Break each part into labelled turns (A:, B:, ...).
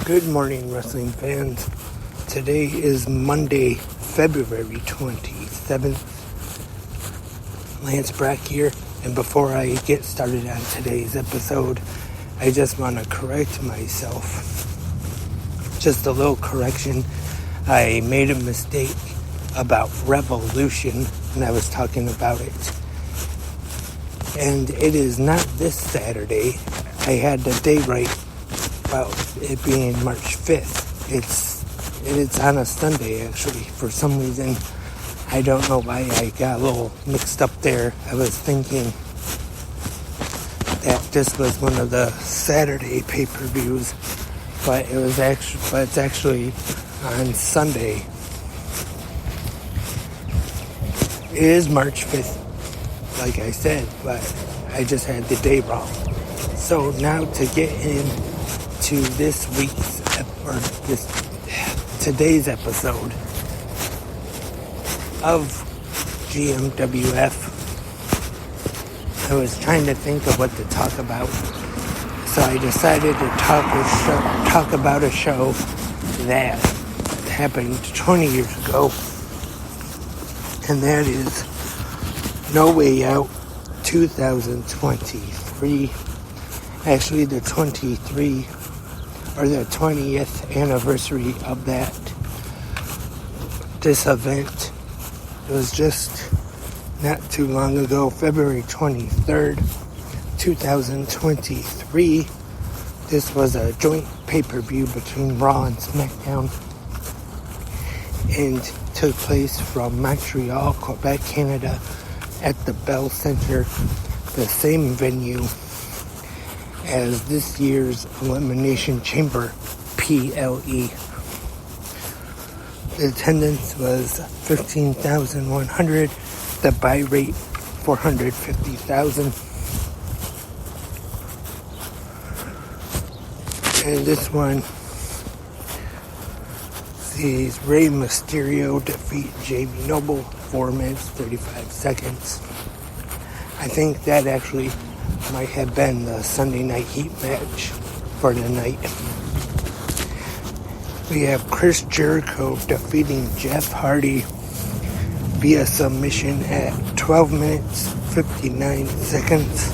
A: Good morning, wrestling fans. Today is Monday, February 27th. Lance Brack here, and before I get started on today's episode, I just want to correct myself. Just a little correction. I made a mistake about Revolution when I was talking about it. And it is not this Saturday. I had the day right about it being March 5th. It's on a Sunday, actually. For some reason, I don't know why I got a little mixed up there. I was thinking that this was one of the Saturday pay-per-views, but it's actually on Sunday. It is March 5th, like I said, but I just had the day wrong. So now to get into today's episode of GMWF, I was trying to think of what to talk about, so I decided to talk about a show that happened 20 years ago, and that is No Way Out 2023. Actually, the 20th anniversary of this event. It was just not too long ago, February 23rd, 2023. This was a joint pay-per-view between Raw and SmackDown, and took place from Montreal, Quebec, Canada, at the Bell Center, the same venue as this year's Elimination Chamber, PLE. The attendance was 15,100, the buy rate 450,000. And this one sees Rey Mysterio defeat Jamie Noble, 4 minutes, 35 seconds. I think that actually might have been the Sunday Night Heat match for the night. We have Chris Jericho defeating Jeff Hardy via submission at 12 minutes, 59 seconds.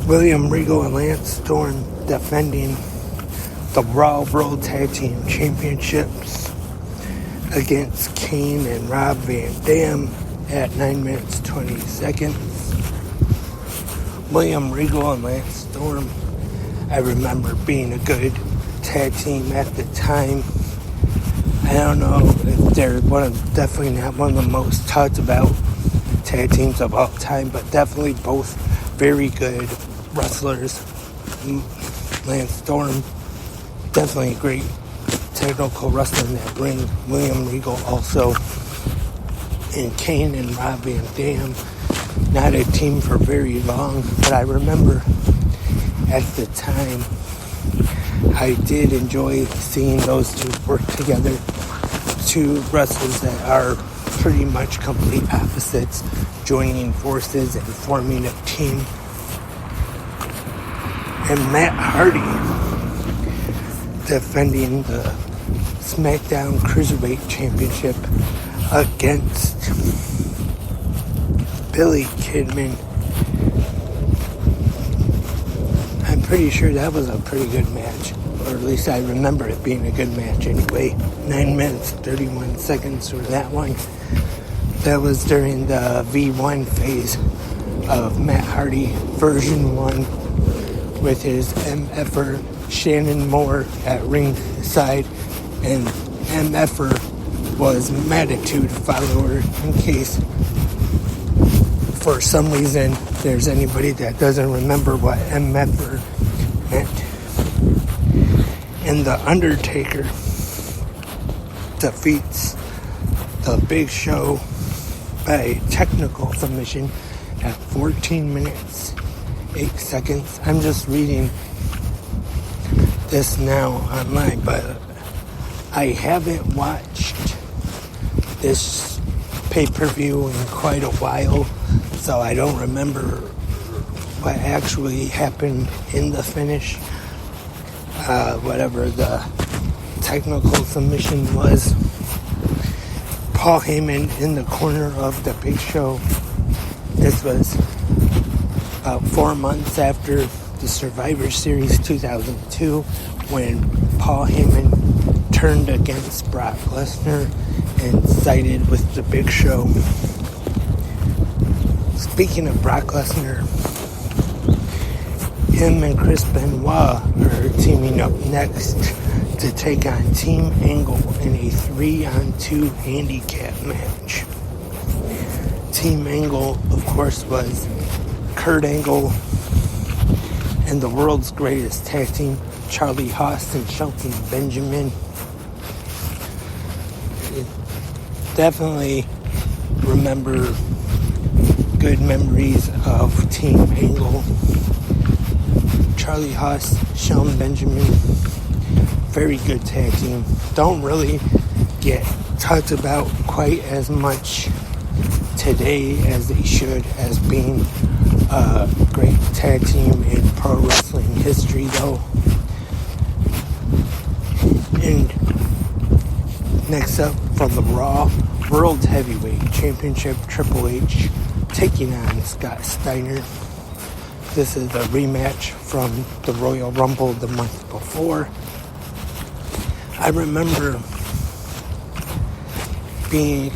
A: William Regal and Lance Storm defending the Raw World Tag Team Championships against Kane and Rob Van Dam at 9 minutes, 20 seconds. William Regal and Lance Storm, I remember being a good tag team at the time. I don't know if they're definitely not one of the most talked about tag teams of all time, but definitely both very good wrestlers. Lance Storm, definitely a great technical wrestler in that ring. William Regal also. And Kane and Rob Van Dam, not a team for very long, but I remember at the time I did enjoy seeing those two work together. Two wrestlers that are pretty much complete opposites, joining forces and forming a team. And Matt Hardy defending the SmackDown Cruiserweight Championship against Billy Kidman. I'm pretty sure that was a pretty good match, or at least I remember it being a good match anyway. 9 minutes, 31 seconds for that one. That was during the V1 phase of Matt Hardy version 1 with his MFer Shannon Moore at ringside, and MFer was Mattitude follower, in case for some reason there's anybody that doesn't remember what MFer meant. And The Undertaker defeats The Big Show by technical submission at 14 minutes, 8 seconds. I'm just reading this now online, but I haven't watched this pay-per-view in quite a while, so I don't remember what actually happened in the finish. whatever the technical submission was. Paul Heyman in the corner of the Big Show. This was about 4 months after the Survivor Series 2002, when Paul Heyman turned against Brock Lesnar and sided with the Big Show. Speaking of Brock Lesnar, him and Chris Benoit are teaming up next to take on Team Angle in a 3-on-2 handicap match. Team Angle, of course, was Kurt Angle and the world's greatest tag team, Charlie Haas and Shelton Benjamin. Definitely remember good memories of Team Angle. Charlie Haas, Shelton Benjamin, very good tag team. Don't really get talked about quite as much today as they should, as being a great tag team in pro wrestling history, though. And next up, from the Raw World Heavyweight Championship, Triple H taking on Scott Steiner. This is a rematch from the Royal Rumble the month before. I remember being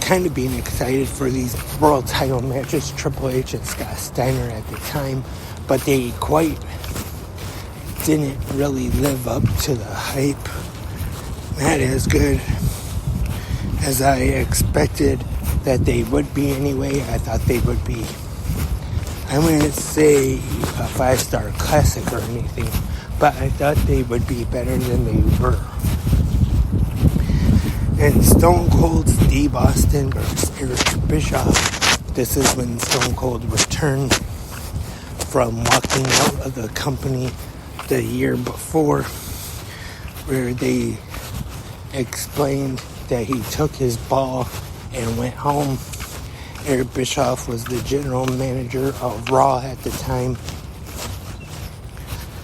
A: excited for these world title matches, Triple H and Scott Steiner at the time, but they quite didn't really live up to the hype. Not as good as I expected that they would be anyway. I thought they would be, I wouldn't say a 5-star classic or anything, but I thought they would be better than they were. And Stone Cold Steve Austin versus Eric Bischoff. This is when Stone Cold returned from walking out of the company the year before, where they explained that he took his ball and went home. Eric Bischoff was the general manager of Raw at the time.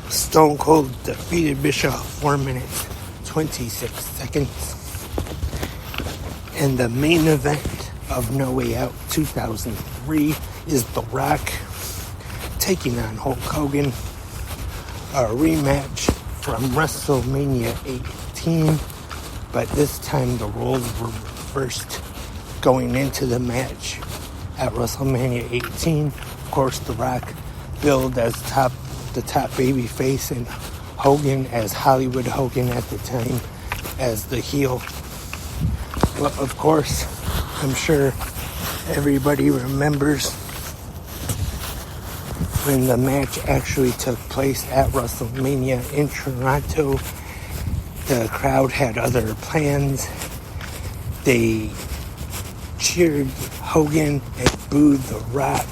A: Stone Cold defeated Bischoff 4 minutes, 26 seconds. And the main event of No Way Out 2003 is The Rock taking on Hulk Hogan. A rematch from WrestleMania 18, but this time the roles were reversed going into the match. At WrestleMania 18, of course, The Rock billed as the top baby face, and Hogan as Hollywood Hogan at the time as the heel. Well, of course, I'm sure everybody remembers when the match actually took place at WrestleMania in Toronto. The crowd had other plans. They cheered Hogan and booed The Rock.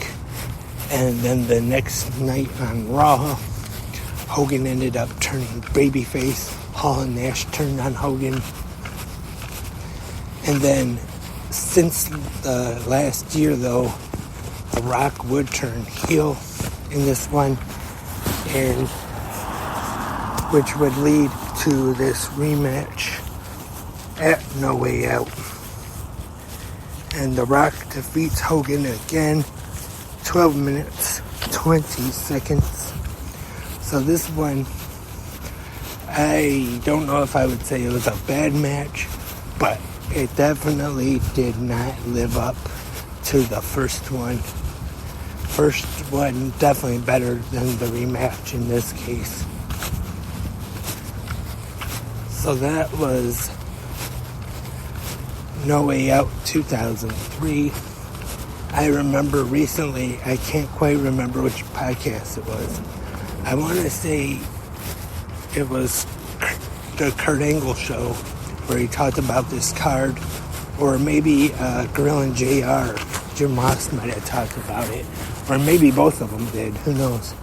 A: And then the next night on Raw, Hogan ended up turning babyface. Hall and Nash turned on Hogan. And then, since the last year, though, The Rock would turn heel in this one, and which would lead to this rematch at No Way Out. And The Rock defeats Hogan again, 12 minutes, 20 seconds. So this one, I don't know if I would say it was a bad match, but it definitely did not live up to the first one. First one definitely better than the rematch in this case. So that was No Way Out 2003. I remember recently, I can't quite remember which podcast it was. I want to say it was the Kurt Angle show, where he talked about this card, or maybe Gorilla and JR, Jim Ross might have talked about it, or maybe both of them did, who knows.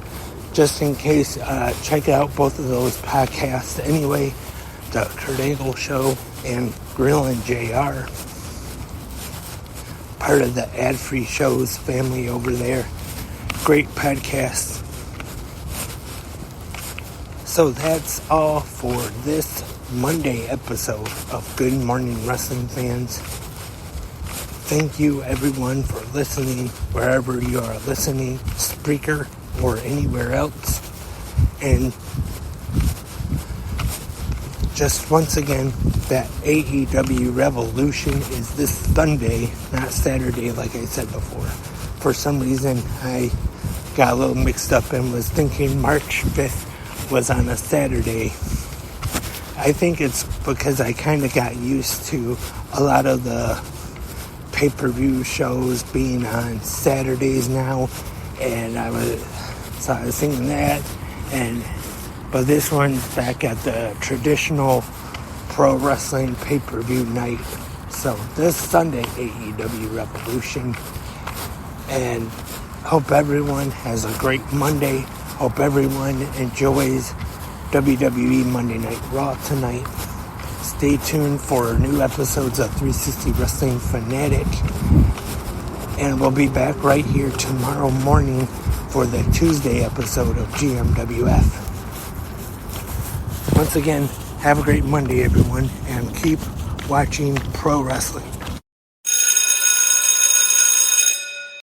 A: Just in case, check out both of those podcasts anyway, the Kurt Angle show and Gorilla and JR, part of the ad-free shows family over there. Great podcasts. So that's all for this Monday episode of Good Morning Wrestling Fans. Thank you everyone for listening wherever you are listening, Spreaker or anywhere else. And just once again, that AEW Revolution is this Sunday, not Saturday like I said before. For some reason, I got a little mixed up and was thinking March 5th was on a Saturday. I think it's because I kind of got used to a lot of the pay-per-view shows being on Saturdays now, and I was thinking that, but this one's back at the traditional pro wrestling pay-per-view night. So this Sunday, AEW Revolution, and hope everyone has a great Monday. Hope everyone enjoys WWE Monday Night Raw tonight. Stay tuned for new episodes of 360 Wrestling Fanatic. And we'll be back right here tomorrow morning for the Tuesday episode of GMWF. Once again, have a great Monday, everyone, and keep watching pro wrestling.